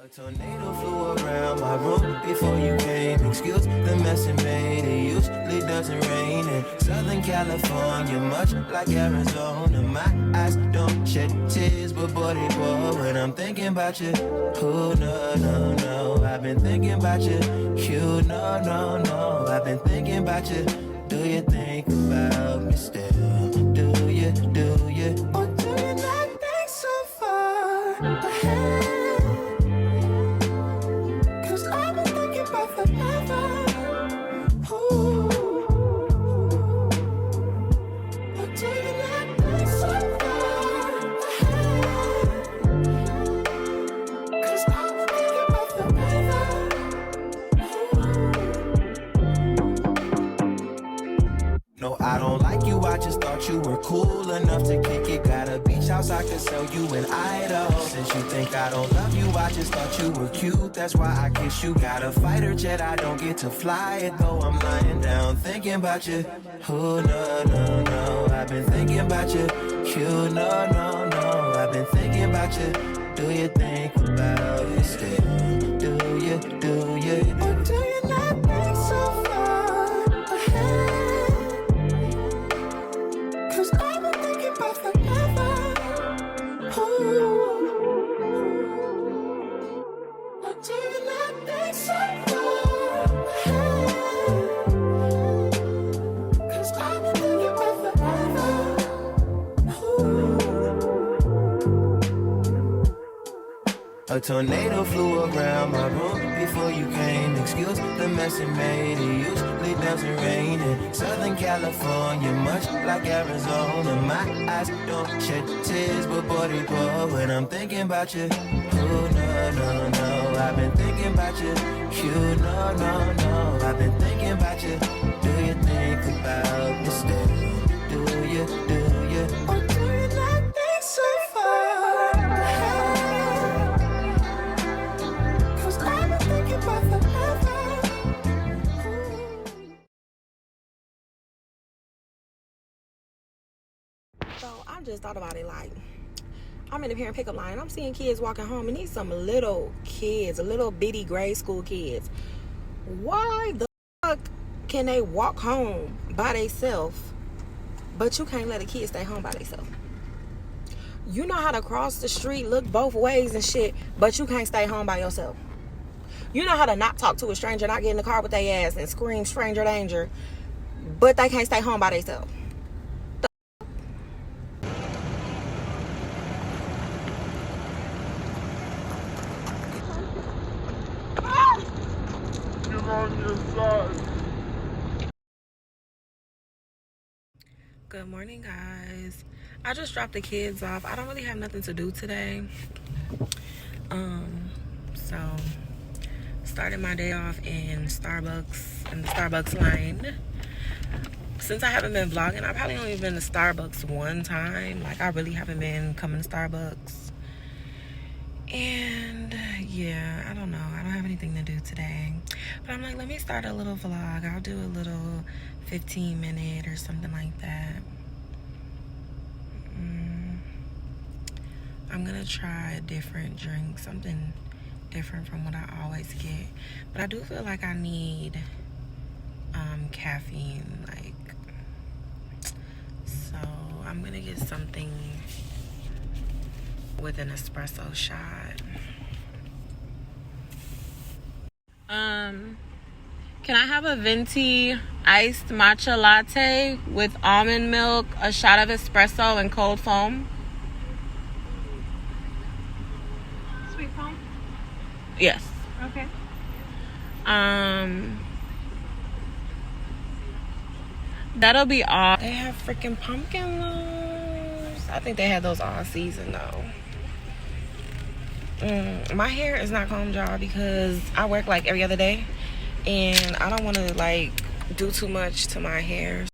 A tornado flew around my room before you came. Excuse the mess it made. It usually doesn't rain in Southern California, much like Arizona. My eyes don't shed tears, but boy, they pour when I'm thinking about you. Oh, no, no, no. I've been thinking about you. You, no, no, no. I've been thinking about you. Do you think about me still? Do you, do you? Or do you not think so far ahead? No, I don't like you, I just thought you were cool enough to kick it. Got a beach house, I could sell you an idol. Since you think I don't love you, I just thought you were cute. That's why I kiss you. Got a fighter jet, I don't get to fly it, though I'm lying down thinking about you. Oh, no, no, no, I've been thinking about you. You, no, no, no, I've been thinking about you. Do you think about me still? Do you, do you? Or do you not think so far ahead? A tornado flew around my room before you came. Excuse the mess it made. It usually doesn't rain in Southern California, much like Arizona. My eyes don't shed tears, but boy, they pour when I'm thinking about you. Oh, no, no, no, I've been thinking about you. You, no, no, no, I've been thinking about you. Do you think about me still? Do you, do you? Or do you not think so far ahead? So I just thought about it, like, I'm in the parent pickup line. I'm seeing kids walking home, and these some little kids, little bitty grade school kids. Why the fuck can they walk home by themselves, but you can't let a kid stay home by themselves? You know how to cross the street, look both ways and shit, but you can't stay home by yourself. You know how to not talk to a stranger, not get in the car with their ass and scream stranger danger, but they can't stay home by themselves. On your side. Good morning, guys. I just dropped the kids off. I don't really have nothing to do today. So started my day off in the Starbucks line. Since I haven't been vlogging, I probably only been to Starbucks one time. Like, I really haven't been coming to Starbucks. And yeah, I don't know, I don't have anything to do today, but I'm like, let me start a little vlog. I'll do a little 15-minute or something like that. I'm gonna try a different drink, something different from what I always get, but I do feel like I need caffeine, like, so I'm gonna get something with an espresso shot. Can I have a venti iced matcha latte with almond milk, a shot of espresso, and cold foam? Sweet foam? Yes. Okay. That'll be all. They have freaking pumpkin loaves. I think they had those all season though. My hair is not combed, y'all, because I work like every other day and I don't want to like do too much to my hair.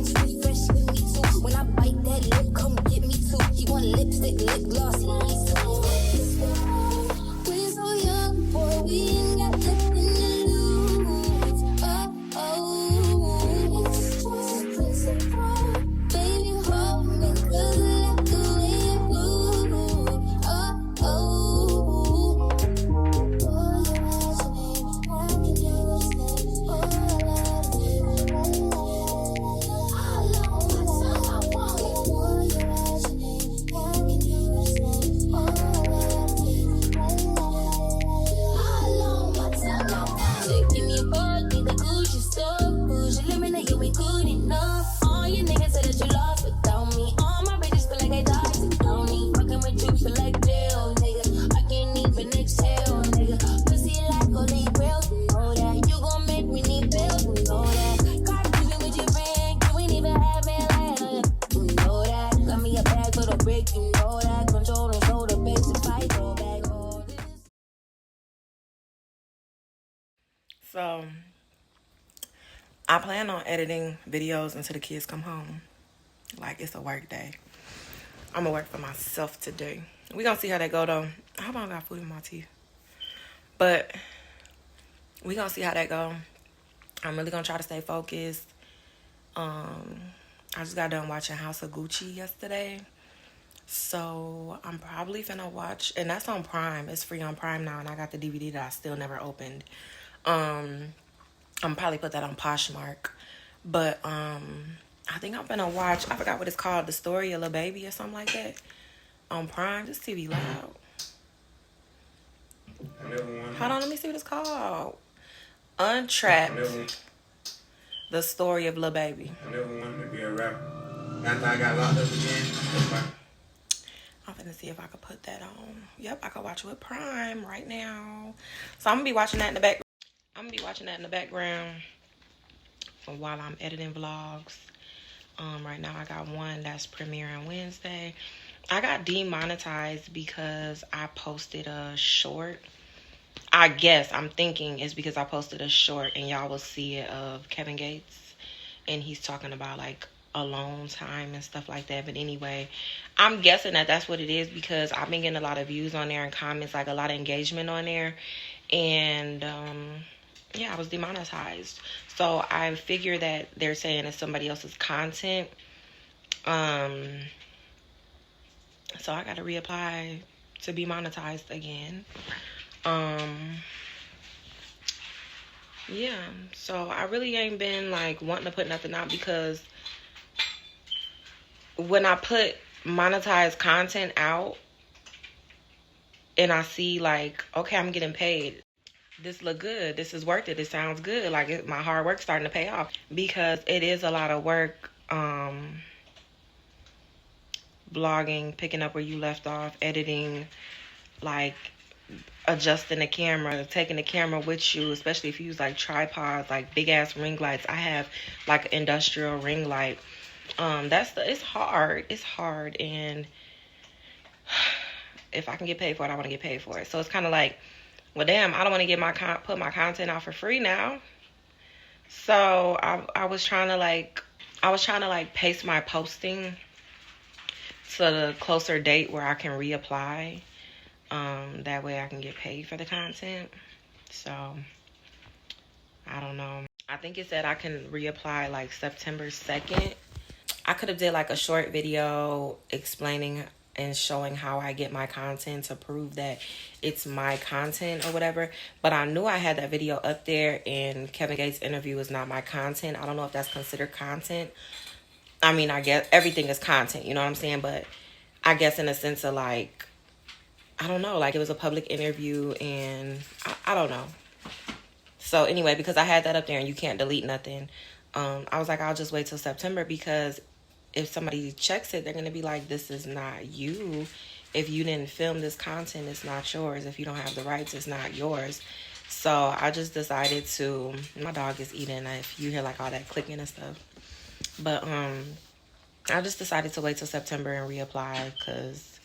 Spit fresh with me too. When I bite that lip, come get me too. He want lipstick, lip gloss, he needs to. We're so young, boy, we ain't got nothing to lose. Oh, oh, baby, hold me, 'cause I like the way you move. Oh, oh, boy, you're magic, I can do this thing. Oh, I love it. How long my time I want it? Boy, you're magic, I can do this thing. Oh, I love it. How long my time I want it? Give me a bug, need the Gucci stuff. Gucci, let me know you ain't good enough. All you niggas say that you lost without me. All my bitches feel like they died to TONII. Fucking with you feel like jail, nigga. I can't even exhale, nigga. Pussy like holy grail, you know that. You gon' make me need bail, you know that. Got you with your friend, you ain't even have airline, you know that. Got me a bag for the brick, you know that. Control and shoulder, base and fight, go back, all this. So I plan on editing videos until the kids come home. Like, it's a work day. I'm gonna work for myself today. We gonna see how that go though. I hope I don't got food in my teeth. But we gonna see how that go. I'm really gonna try to stay focused. I just got done watching House of Gucci yesterday. So I'm probably finna watch, and that's on Prime. It's free on Prime now, and I got the DVD that I still never opened. I'm probably put that on Poshmark. But I think I'm gonna watch, I forgot what it's called, The Story of Lil Baby or something like that. On Prime. This TV loud. Hold on, let me see what it's called. Untrapped. The Story of Lil Baby. I never wanted to be a rapper. After I got locked up again, I'm gonna see if I could put that on. Yep, I could watch it with Prime right now. So I'm gonna be watching that in the back. I'm gonna be watching that in the background while I'm editing vlogs. Right now I got one that's premiering Wednesday. I got demonetized because I posted a short. I guess I'm thinking it's because I posted a short and y'all will see it of Kevin Gates, and he's talking about like alone time and stuff like that. But anyway, I'm guessing that that's what it is because I've been getting a lot of views on there and comments, like a lot of engagement on there, and yeah, I was demonetized. So I figure that they're saying it's somebody else's content. So I got to reapply to be monetized again. Yeah, so I really ain't been like wanting to put nothing out because when I put monetized content out and I see like, okay, I'm getting paid. This look good. This is worth it. It sounds good. Like my hard work starting to pay off because it is a lot of work. Vlogging, picking up where you left off, editing, like adjusting the camera, taking the camera with you, especially if you use like tripods, like big ass ring lights. I have like an industrial ring light. It's hard. It's hard, and if I can get paid for it, I want to get paid for it. So it's kind of like, well, damn, I don't want to put my content out for free now. So I was trying to like pace my posting to the closer date where I can reapply. That way I can get paid for the content. So I don't know. I think it said I can reapply like September 2nd. I could have did like a short video explaining and showing how I get my content to prove that it's my content or whatever. But I knew I had that video up there, and Kevin Gates' interview is not my content. I don't know if that's considered content. I mean, I guess everything is content, you know what I'm saying? But I guess in a sense of like, I don't know, like it was a public interview, and I don't know. So anyway, because I had that up there and you can't delete nothing, I was like, I'll just wait till September, because if somebody checks it, they're going to be like, this is not you. If you didn't film this content, it's not yours. If you don't have the rights, it's not yours. So I just decided to, my dog is eating, if you hear like all that clicking and stuff. But I just decided to wait till September and reapply, because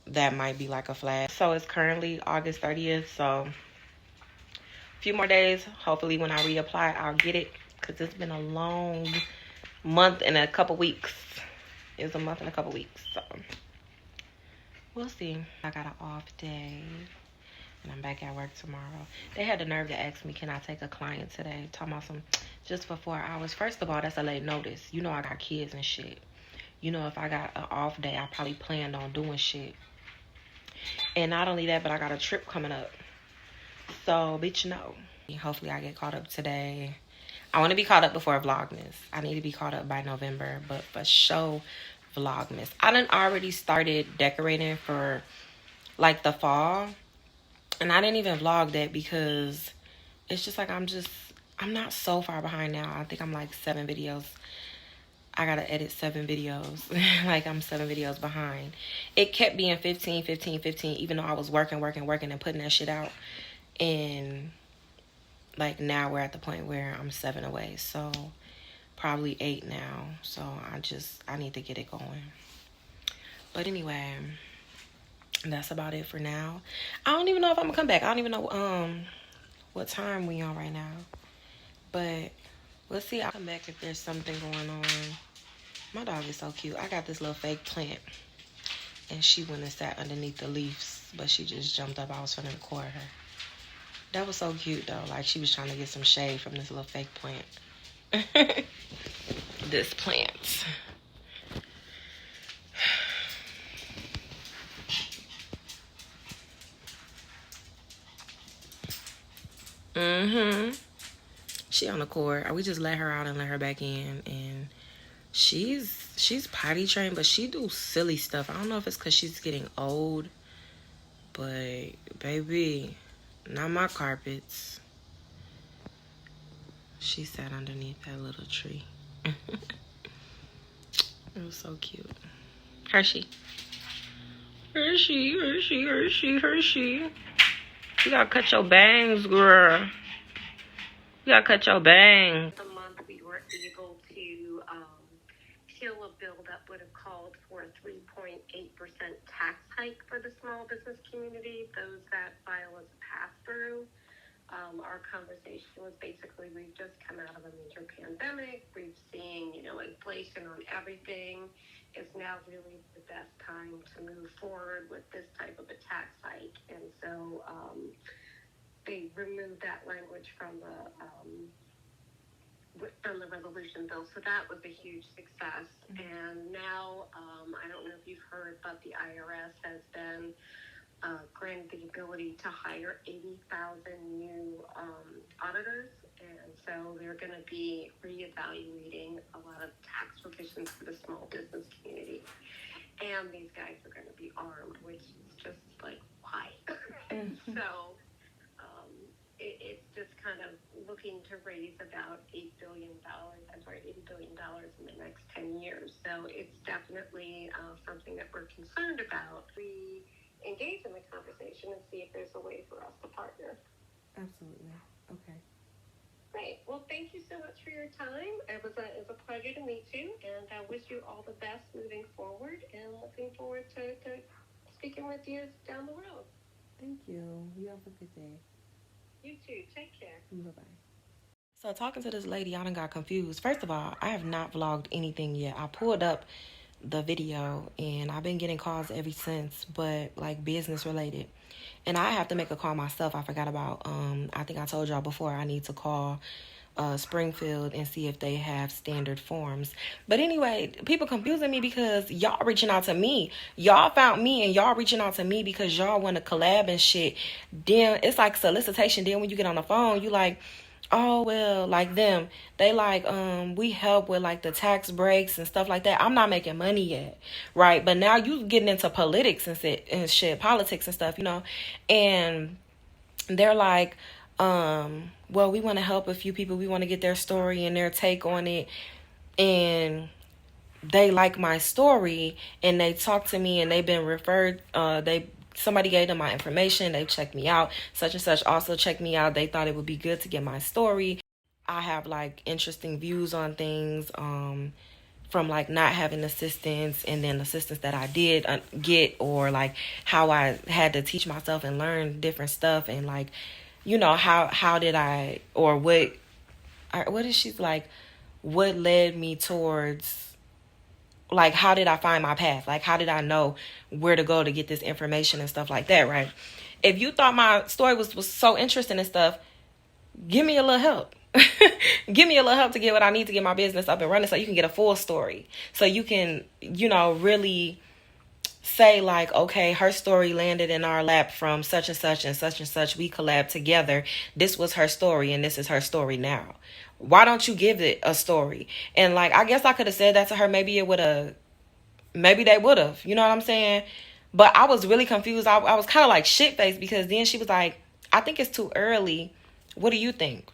that might be like a flag. So it's currently August 30th. So a few more days. Hopefully when I reapply, I'll get it, because it's been a long month and a couple weeks. It was a month and a couple weeks. So we'll see. I got an off day. And I'm back at work tomorrow. They had the nerve to ask me, can I take a client today? Talking about some, just for 4 hours. First of all, that's a late notice. You know I got kids and shit. You know if I got an off day, I probably planned on doing shit. And not only that, but I got a trip coming up. So, bitch, you know. Hopefully I get caught up today. I want to be caught up before Vlogmas. I need to be caught up by November. But for sure, Vlogmas. I done already started decorating for, like, the fall. And I didn't even vlog that because it's just like I'm not so far behind now. I think I'm like 7 videos. I gotta edit 7 videos. Like I'm 7 videos behind. It kept being 15, 15, 15, even though I was working and putting that shit out. And like now we're at the point where I'm 7 away. So probably 8 now. So I need to get it going. But anyway, that's about it for now. I don't even know if I'm gonna come back. I don't even know what time we on right now. But we'll see. I'll come back if there's something going on. My dog is so cute. I got this little fake plant. And she went and sat underneath the leaves. But she just jumped up. I was trying to record her. That was so cute though. Like she was trying to get some shade from this little fake plant. This plant. She on the court. We just let her out and let her back in, and she's potty trained, but she do silly stuff. I don't know if it's because she's getting old, but baby, not my carpets. She sat underneath that little tree. It was so cute. Hershey. Hershey. You gotta cut your bangs, girl. You gotta cut your bangs. The month we were able to kill a bill that would have called for a 3.8% tax hike for the small business community, those that file as a pass-through. Our conversation was basically we've just come out of a major pandemic. We've seen, inflation on everything. It's now really the best time to move forward with this type of a tax hike. And so they removed that language from the resolution bill. So that was a huge success. And now, I don't know if you've heard, but the IRS has been granted the ability to hire 80,000 new auditors. And so they're going to be reevaluating a lot of tax revisions for the small business community. And these guys are going to be armed, which is just like, why? So it's just kind of looking to raise about $80 billion in the next 10 years. So it's definitely something that we're concerned about. We engage in the conversation and see if there's a way for us to partner. Absolutely. Okay. Great. Well, thank you so much for your time. It was a pleasure to meet you, and I wish you all the best moving forward, and looking forward to speaking with you down the road. Thank you. You have a good day. You too. Take care. Bye-bye. So talking to this lady, I done got confused. First of all, I have not vlogged anything yet. I pulled up the video and I've been getting calls ever since, but like business related. And I have to make a call myself. I forgot about, I think I told y'all before, I need to call Springfield and see if they have standard forms. But anyway, people confusing me because y'all reaching out to me. Y'all found me and y'all reaching out to me because y'all want to collab and shit. Then it's like solicitation. Then when you get on the phone, you like, oh, well, like them, they like, we help with like the tax breaks and stuff like that. I'm not making money yet, right? But now you getting into politics and shit, politics and stuff, and they're like, well, we want to help a few people. We want to get their story and their take on it. And they like my story and they talk to me and they've been referred, somebody gave them my information. They checked me out. Such and such also checked me out. They thought it would be good to get my story. I have like interesting views on things, from like not having assistance and then assistance that I did get, or like how I had to teach myself and learn different stuff. And like, how did I, or what is she's like, what led me towards, like, how did I find my path? Like, how did I know where to go to get this information and stuff like that, right? If you thought my story was so interesting and stuff, give me a little help. Give me a little help to get what I need to get my business up and running so you can get a full story. So you can, you know, really say like, okay, her story landed in our lap from such and such and such and such. We collabed together. This was her story and this is her story now. Why don't you give it a story? And like, I guess I could have said that to her. Maybe it would have, maybe they would have, you know what I'm saying? But I was really confused. I was kind of like shit-faced because then she was like, I think it's too early. What do you think?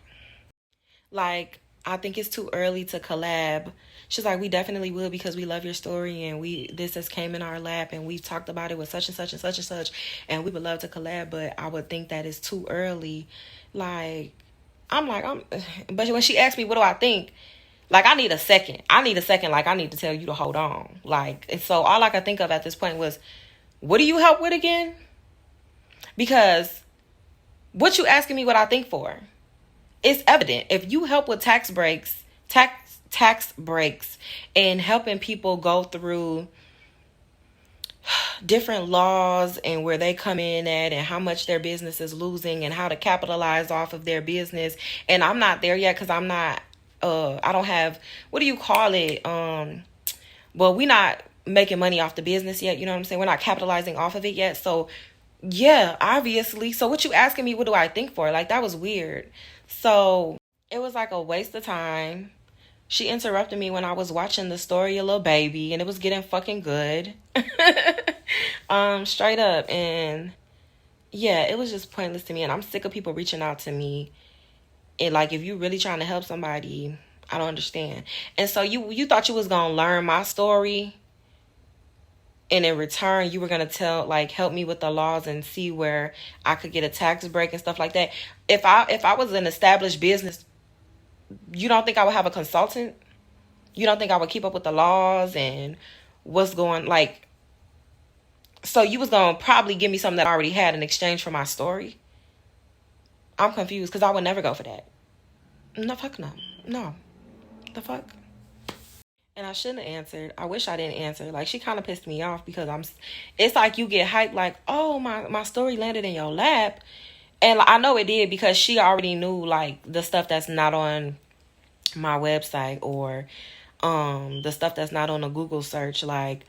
Like, I think it's too early to collab. She's like, we definitely will because we love your story and this has came in our lap and we've talked about it with such and such and such and such and we would love to collab, but I would think that it's too early. Like, but when she asked me, what do I think? Like, I need a second. Like, I need to tell you to hold on. Like, and so all I could think of at this point was, what do you help with again? Because what you asking me what I think for? It's evident. If you help with tax breaks and helping people go through different laws and where they come in at and how much their business is losing and how to capitalize off of their business. And I'm not there yet because I'm not, I don't have, what do you call it? Well, we're not making money off the business yet. You know what I'm saying? We're not capitalizing off of it yet. So yeah, obviously. So what you asking me, what do I think for? Like, that was weird. So it was like a waste of time. She interrupted me when I was watching the story of Lil Baby and it was getting fucking good. Straight up. And yeah, it was just pointless to me. And I'm sick of people reaching out to me. And like, if you really trying to help somebody, I don't understand. And so you thought you was going to learn my story. And in return, you were going to help me with the laws and see where I could get a tax break and stuff like that. If I was an established business, you don't think I would have a consultant? You don't think I would keep up with the laws and what's going, like, so you was going to probably give me something that I already had in exchange for my story? I'm confused because I would never go for that. No, fuck no. No. The fuck? And I shouldn't have answered. I wish I didn't answer. Like, she kind of pissed me off because it's like you get hyped like, oh, my story landed in your lap. And I know it did because she already knew like the stuff that's not on my website or the stuff that's not on a Google search. Like,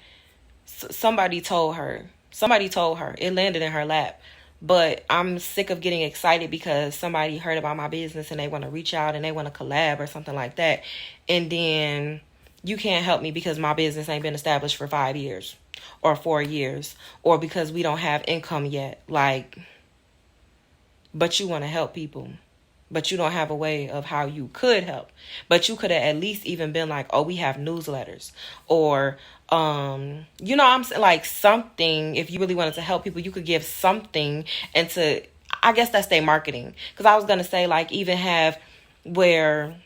somebody told her it landed in her lap. But I'm sick of getting excited because somebody heard about my business and they want to reach out and they want to collab or something like that. And then you can't help me because my business ain't been established for 5 years or 4 years or because we don't have income yet. Like, but you want to help people, but you don't have a way of how you could help. But you could have at least even been like, oh, we have newsletters or, you know, I'm saying, like, something. If you really wanted to help people, you could give something and I guess that's their marketing. Because I was going to say, like, even have where,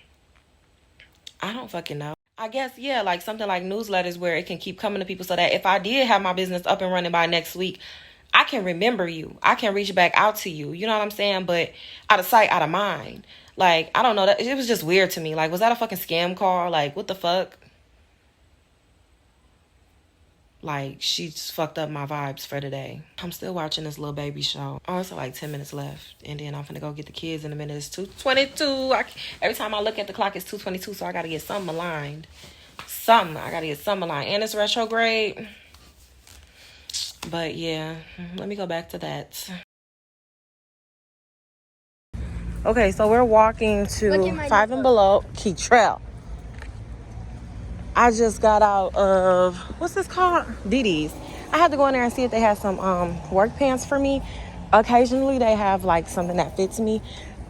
I don't fucking know. I guess, yeah, like something like newsletters where it can keep coming to people so that if I did have my business up and running by next week, I can remember you. I can reach back out to you. You know what I'm saying? But out of sight, out of mind. Like, I don't know. It was just weird to me. Like, was that a fucking scam call? Like, what the fuck? Like, she just fucked up my vibes for today. I'm still watching this Lil Baby show. Oh, it's like 10 minutes left. And then I'm finna go get the kids in a minute. It's 2:22. Every time I look at the clock, it's 2:22. So I gotta get something aligned. I gotta get something aligned. And it's retrograde. But yeah, let me go back to that. Okay, so we're walking to 5 and Below Key Trail. I just got out of, what's this called? DD's. I had to go in there and see if they had some work pants for me. Occasionally they have like something that fits me.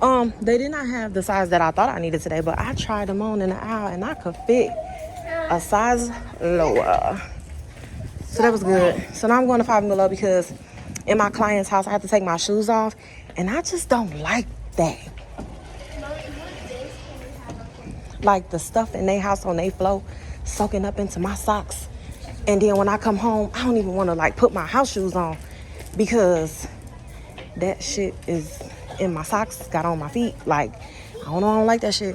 They did not have the size that I thought I needed today, but I tried them on in the aisle and I could fit a size lower. So that was good. So now I'm going to 5 and Below because in my client's house I have to take my shoes off and I just don't like that. Like the stuff in their house on their floor soaking up into my socks. And then when I come home, I don't even want to like put my house shoes on because that shit is in my socks, got on my feet. Like, I don't know, I don't like that shit.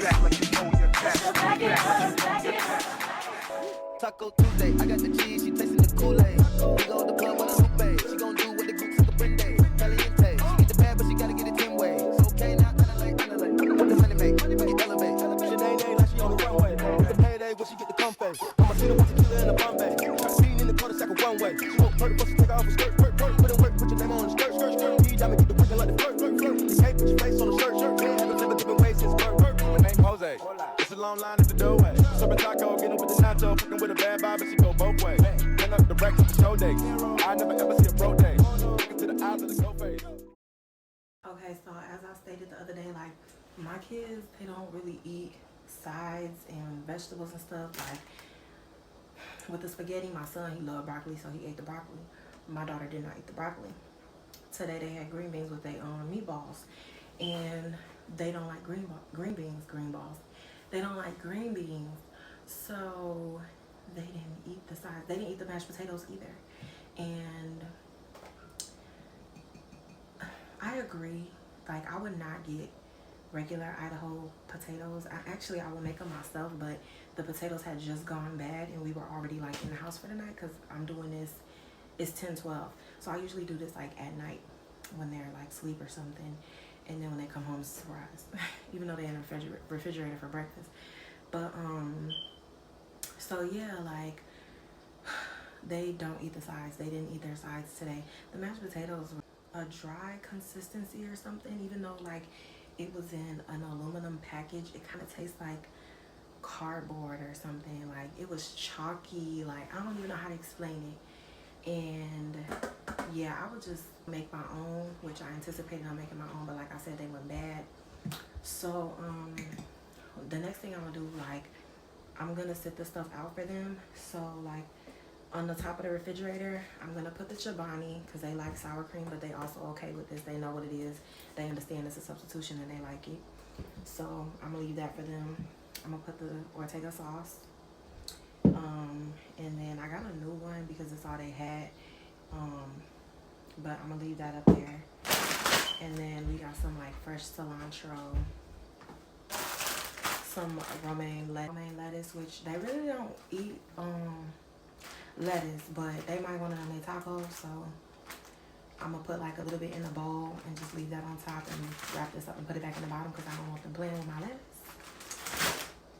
back like you owe your tax. Taco Tuesday, I got the cheese, she tasting the Kool-Aid. We go to the club with a Lupe, she gon' do what the group took a Brinde. Caliente, she get the pad, but she gotta get it 10 ways. Okay, now kinda like, what the money make, we can elevate. Sinead like she on the runway, with the payday, when she get the comfort. I'ma see the one tequila in the Bombay. Try speeding in the corner, sack of one way. She won't hurt, but she take off her skirt, put in work, put your name on the skirt. He diamond, keep the working like the flirt. You can't put your face on the shirt. Haven't lived a different way since birth. My name Jose. It's a long line at the doorway. Serving taco, get up with the nacho. Fucking with a bad vibe, but she go both ways. Turn up the records for show days. I never ever see a pro day. Looking to the eyes of the go face. Okay, so as I stated the other day, like my kids, they don't really eat sides and vegetables and stuff. Like with the spaghetti, my son, he loved broccoli, so he ate the broccoli. My daughter did not eat the broccoli. Today they had green beans with their meatballs, and they don't like green balls. They don't like green beans, so they didn't eat the sides. They didn't eat the mashed potatoes either. And I agree. Like, I would not get regular Idaho potatoes. I will make them myself, but the potatoes had just gone bad, and we were already like in the house for the night because I'm doing this. It's 10:12, so I usually do this like at night when they're like asleep or something, and then when they come home, it's a surprise. Even though they're in the refrigerator for breakfast. But so yeah, like they don't eat the sides. They didn't eat their sides today. The mashed potatoes were a dry consistency or something, even though like it was in an aluminum package. It kind of tastes like cardboard or something. Like it was chalky. Like I don't even know how to explain it. And yeah, I would just make my own, which I anticipated on making my own, but like I said, they went bad. So the next thing I'm gonna do, like I'm gonna sit the stuff out for them. So like on the top of the refrigerator, I'm gonna put the Chobani because they like sour cream, but they also okay with this. They know what it is. They understand it's a substitution and they like it. So I'm gonna leave that for them. I'm gonna put the Ortega sauce. And then I got a new one because it's all they had. But I'm gonna leave that up there. And then we got some like fresh cilantro, some romaine lettuce, which they really don't eat lettuce, but they might want it on their tacos. So I'm gonna put like a little bit in a bowl and just leave that on top and wrap this up and put it back in the bottom because I don't want them playing with my lettuce.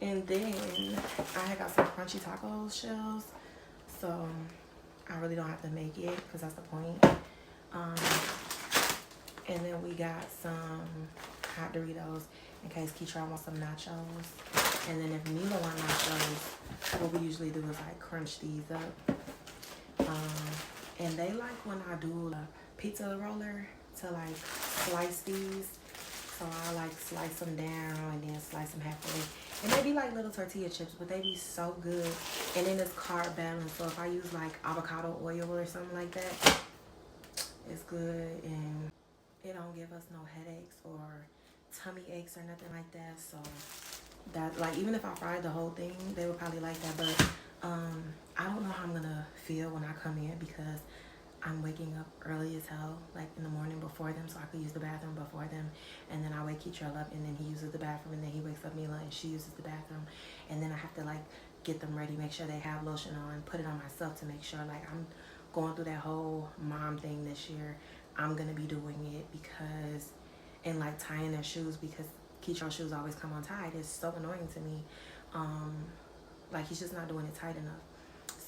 And then I had got some crunchy taco shells, so I really don't have to make it because that's the point. And then we got some hot Doritos in case Keitra wants some nachos. And then if Mila wants nachos, what we usually do is like crunch these up. And they like when I do a pizza roller to like slice these. So I like slice them down and then slice them halfway. And they be like little tortilla chips, but they be so good. And then it's carb balanced. So if I use like avocado oil or something like that, it's good. And it don't give us no headaches or tummy aches or nothing like that. So that, like, even if I fried the whole thing, they would probably like that. But I don't know how I'm gonna feel when I come in because I'm waking up early as hell, like in the morning before them, so I could use the bathroom before them. And then I wake Keitra up, and then he uses the bathroom, and then he wakes up Mila, and she uses the bathroom. And then I have to like get them ready, make sure they have lotion on, put it on myself to make sure like I'm going through that whole mom thing this year. I'm gonna be doing it because, and like tying their shoes because Keetra's shoes always come untied. It's so annoying to me. Like he's just not doing it tight enough.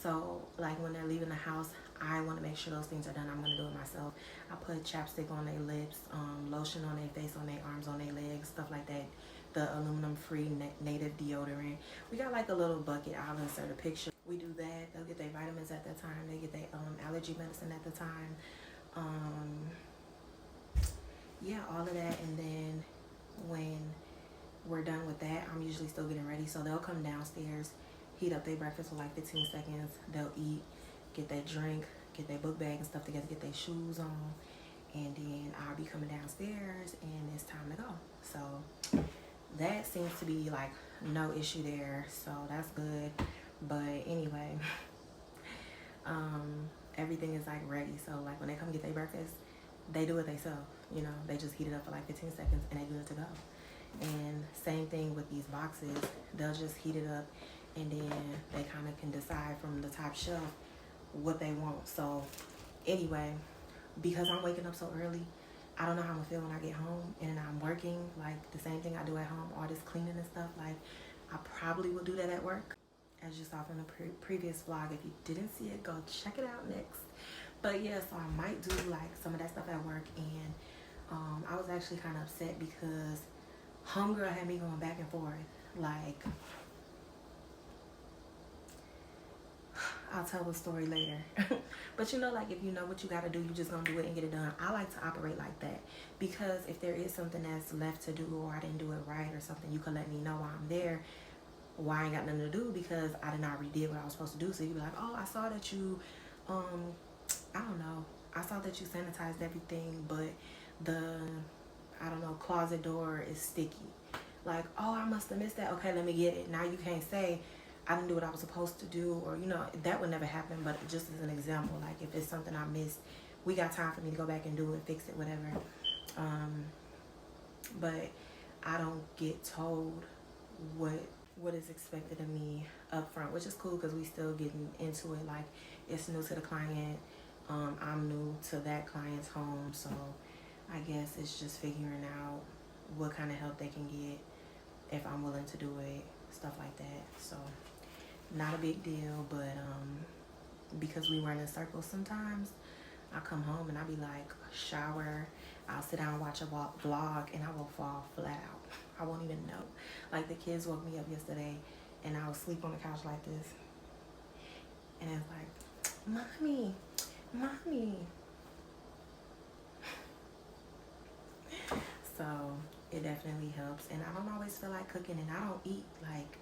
So like when they're leaving the house, I want to make sure those things are done. I'm going to do it myself. I put chapstick on their lips, lotion on their face, on their arms, on their legs, stuff like that. The aluminum-free native deodorant. We got like a little bucket. I'll insert a picture. We do that. They'll get their vitamins at that time. They get their allergy medicine at the time. Yeah, all of that. And then when we're done with that, I'm usually still getting ready. So they'll come downstairs, heat up their breakfast for like 15 seconds. They'll eat, get their drink, get their book bag and stuff together, get their shoes on, and then I'll be coming downstairs and it's time to go. So that seems to be like no issue there, so that's good. But anyway, everything is like ready. So like when they come get their breakfast, they do it themselves. You know, they just heat it up for like 15 seconds and they good to go. And same thing with these boxes. They'll just heat it up and then they kind of can decide from the top shelf what they want. So anyway, because I'm waking up so early, I don't know how I'm gonna feel when I get home and I'm working like the same thing I do at home, all this cleaning and stuff. Like I probably will do that at work, as you saw from the previous vlog. If you didn't see it, go check it out next. But yeah, so I might do like some of that stuff at work. And I was actually kind of upset because homegirl had me going back and forth. Like I'll tell the story later. But you know, like if you know what you gotta do, you just gonna do it and get it done. I like to operate like that because if there is something that's left to do or I didn't do it right or something, you can let me know while I'm there. Why I ain't got nothing to do because I didn't already did what I was supposed to do. So you'd be like, oh, I saw that you, I don't know, I saw that you sanitized everything, but the, I don't know, closet door is sticky. Like, oh, I must have missed that. Okay, let me get it. Now you can't say I didn't do what I was supposed to do, or you know, that would never happen. But just as an example, like if it's something I missed, we got time for me to go back and do it, fix it, whatever. But I don't get told what is expected of me up front, which is cool because we still getting into it. Like it's new to the client. I'm new to that client's home, so I guess it's just figuring out what kind of help they can get if I'm willing to do it, stuff like that. So not a big deal, but because we run in circles sometimes, I come home and I be like, shower, I'll sit down and watch a vlog and I will fall flat out. I won't even know. Like the kids woke me up yesterday and I was asleep on the couch like this. And it's like, mommy. So it definitely helps. And I don't always feel like cooking and I don't eat like,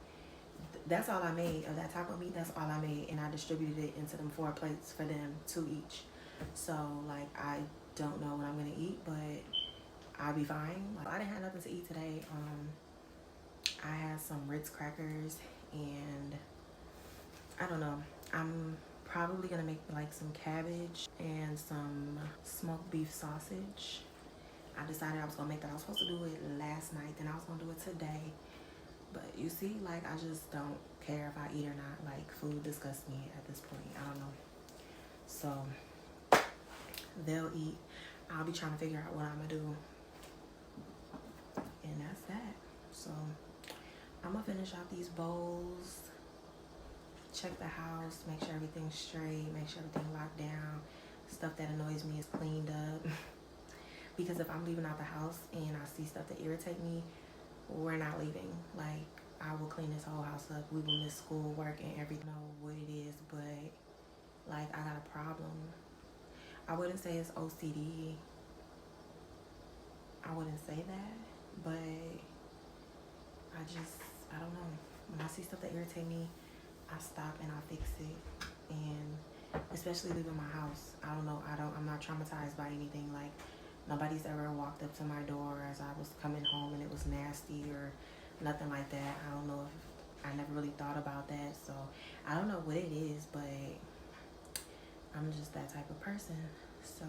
that's all I made of that taco meat. That's all I made, and I distributed it into them 4 plates for them, 2 each. So like I don't know what I'm gonna eat, but I'll be fine. Like, I didn't have nothing to eat today. I had some Ritz crackers and I don't know. I'm probably gonna make like some cabbage and some smoked beef sausage. I decided I was gonna make that. I was supposed to do it last night, then I was gonna do it today. But you see, like, I just don't care if I eat or not. Like, food disgusts me at this point. I don't know. So, they'll eat. I'll be trying to figure out what I'm going to do. And that's that. So, I'm going to finish out these bowls. Check the house. Make sure everything's straight. Make sure everything's locked down. Stuff that annoys me is cleaned up. Because if I'm leaving out the house and I see stuff that irritate me, we're not leaving. Like, I will clean this whole house up. We will miss school, work, and everything. I know what it is, but like, I got a problem. I wouldn't say it's OCD. I wouldn't say that, but I don't know. When I see stuff that irritate me, I stop and I fix it. And especially leaving my house, I don't know. I'm not traumatized by anything. Like, nobody's ever walked up to my door as I was coming home and it was nasty or nothing like that. I don't know if I never really thought about that. So I don't know what it is, but I'm just that type of person. So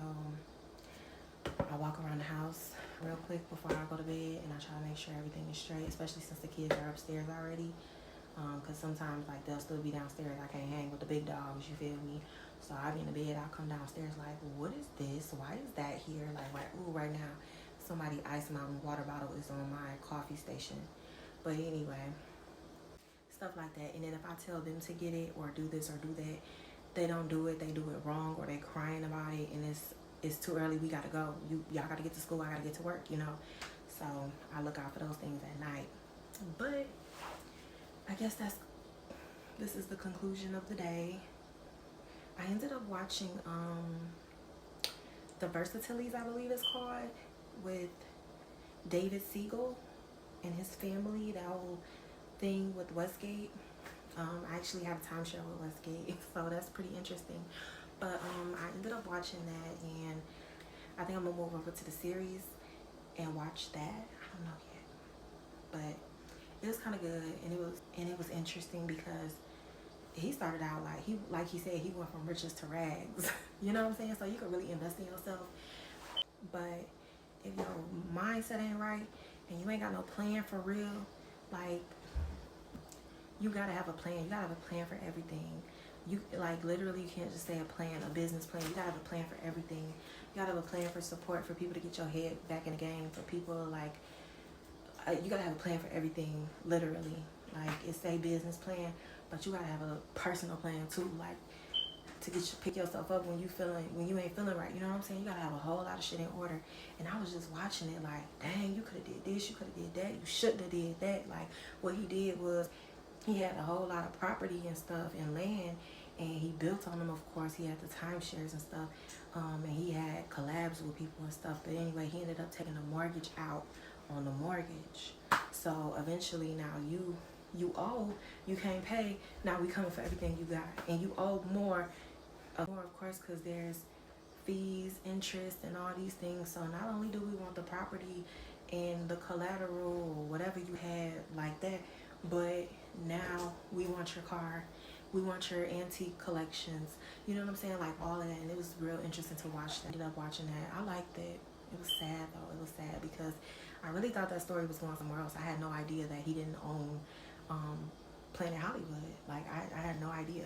I walk around the house real quick before I go to bed and I try to make sure everything is straight, especially since the kids are upstairs already. Because sometimes like they'll still be downstairs. I can't hang with the big dogs, you feel me? So I'll be in the bed, I'll come downstairs like, what is this? Why is that here? Like, right now, somebody Ice Mountain water bottle is on my coffee station. But anyway, stuff like that. And then if I tell them to get it or do this or do that, they don't do it, they do it wrong, or they crying about it, and it's too early, we gotta go. Y'all gotta get to school, I gotta get to work, you know? So I look out for those things at night. But I guess this is the conclusion of the day. I ended up watching the Versatiles, I believe it's called, with David Siegel and his family, that whole thing with Westgate. I actually have a timeshare with Westgate, so that's pretty interesting. But I ended up watching that, and I think I'm gonna move over to the series and watch that. I don't know yet, but it was kind of good, and it was interesting because he started out like he said, he went from riches to rags. You know what I'm saying? So you can really invest in yourself. But if your mindset ain't right and you ain't got no plan for real, like, you gotta have a plan. You gotta have a plan for everything. You like literally, you can't just say a plan, a business plan. You gotta have a plan for everything. You gotta have a plan for support, for people to get your head back in the game, for people like, you gotta have a plan for everything, literally. Like, it's a business plan, but you gotta have a personal plan too, like, to pick yourself up when you ain't feeling right. You know what I'm saying? You gotta have a whole lot of shit in order. And I was just watching it like, dang, you could have did this, you could have did that, you shouldn't have did that. Like, what he did was, he had a whole lot of property and stuff and land, and he built on them. Of course, he had the timeshares and stuff, and he had collabs with people and stuff. But anyway, he ended up taking a mortgage out on the mortgage. So eventually, now you owe, you can't pay. Now we coming for everything you got, and you owe more of course, because there's fees, interest, and all these things. So not only do we want the property and the collateral or whatever you had like that, but now we want your car, we want your antique collections, you know what I'm saying, like all of that. And it was real interesting to watch that. I ended up watching that. I liked it. It was sad though. It was sad because I really thought that story was going somewhere else. I had no idea that he didn't own Planet Hollywood. Like I had no idea.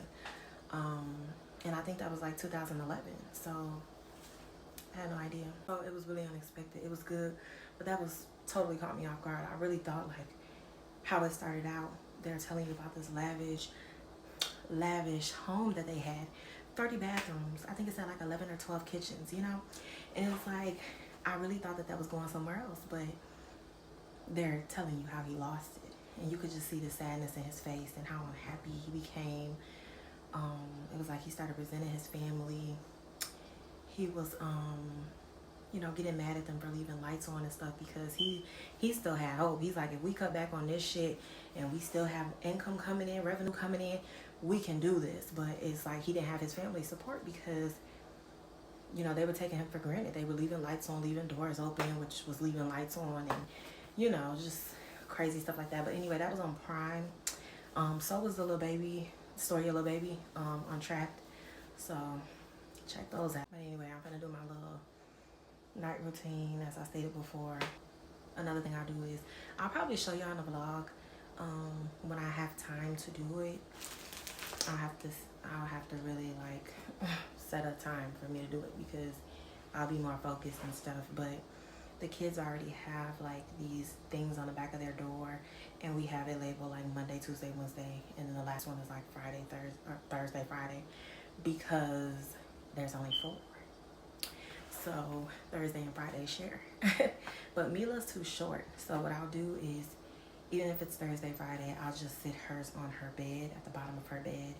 And I think that was like 2011. So I had no idea. So it was really unexpected. It was good, but that was totally caught me off guard. I really thought like how it started out. They're telling you about this lavish home that they had, 30 bathrooms. I think it said like 11 or 12 kitchens, you know? And it was like, I really thought that was going somewhere else, but they're telling you how he lost it. And you could just see the sadness in his face and how unhappy he became. It was like he started resenting his family. He was, you know, getting mad at them for leaving lights on and stuff because he still had hope. He's like, if we cut back on this shit and we still have income coming in, revenue coming in, we can do this. But it's like he didn't have his family support because, you know, they were taking him for granted. They were leaving lights on, leaving doors open, which was leaving lights on, and, you know, just crazy stuff like that. But anyway, that was on Prime. So was the Little Baby, story of Little Baby, on TREdD. So check those out. But anyway, I'm gonna do my little night routine as I stated before. Another thing I do is I'll probably show y'all in the vlog when I have time to do it. I'll have to really like set a time for me to do it because I'll be more focused and stuff. But the kids already have like these things on the back of their door, and we have it labeled like Monday, Tuesday, Wednesday, and then the last one is like Friday, Thursday, Friday, because there's only 4. So Thursday and Friday share. But Mila's too short, so what I'll do is, even if it's Thursday, Friday, I'll just sit hers on her bed, at the bottom of her bed,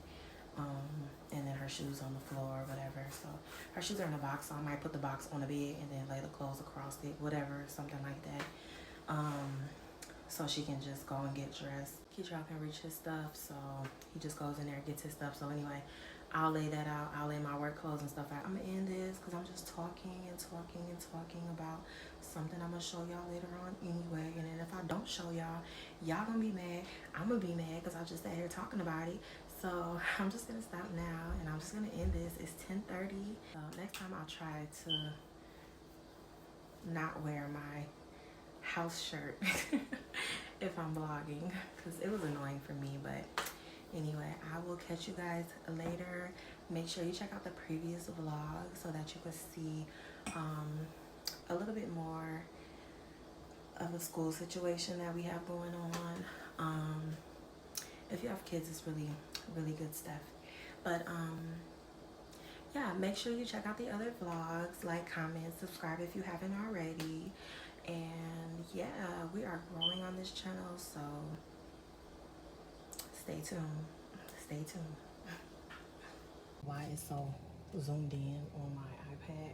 and then her shoes on the floor or whatever. So her shoes are in a box, so I might put the box on the bed and then lay the clothes across it, whatever, something like that. So she can just go and get dressed. Y'all can reach his stuff, so he just goes in there and gets his stuff. So anyway, I'll lay that out. I'll lay my work clothes and stuff out. I'm gonna end this because I'm just talking about something I'm gonna show y'all later on anyway. And then if I don't show y'all, y'all gonna be mad. I'm gonna be mad because I just sat here talking about it. So I'm just gonna stop now and I'm just gonna end this. It's 10:30. So next time I'll try to not wear my house shirt if I'm vlogging because it was annoying for me. But anyway, I will catch you guys later. Make sure you check out the previous vlog so that you can see a little bit more of a school situation that we have going on. If you have kids, it's really good stuff. But yeah, make sure you check out the other vlogs, like, comment, subscribe if you haven't already. And yeah, we are growing on this channel, so stay tuned. Why it's so zoomed in on my iPad,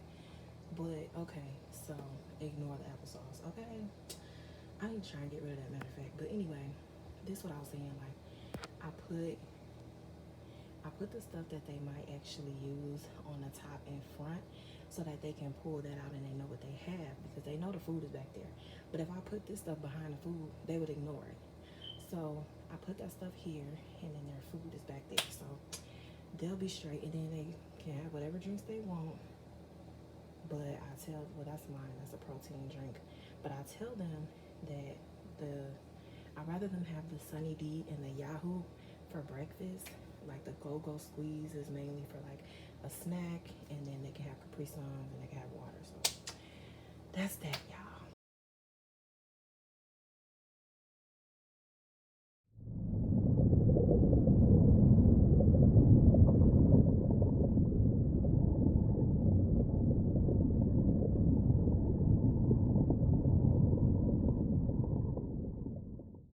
but okay, so ignore the applesauce, okay? I need to try and get rid of that, matter of fact. But anyway, this is what I was saying, like, I put the stuff that they might actually use on the top and front so that they can pull that out and they know what they have, because they know the food is back there. But if I put this stuff behind the food, they would ignore it. So I put that stuff here, and then their food is back there. So they'll be straight, and then they can have whatever drinks they want. But I tell, well, that's mine, that's a protein drink. But I tell them that I'd rather them have the Sunny D and the Yahoo for breakfast. Like the Go-Go Squeeze is mainly for like a snack, and then they can have Capri Suns and they can have water. So that's that, y'all.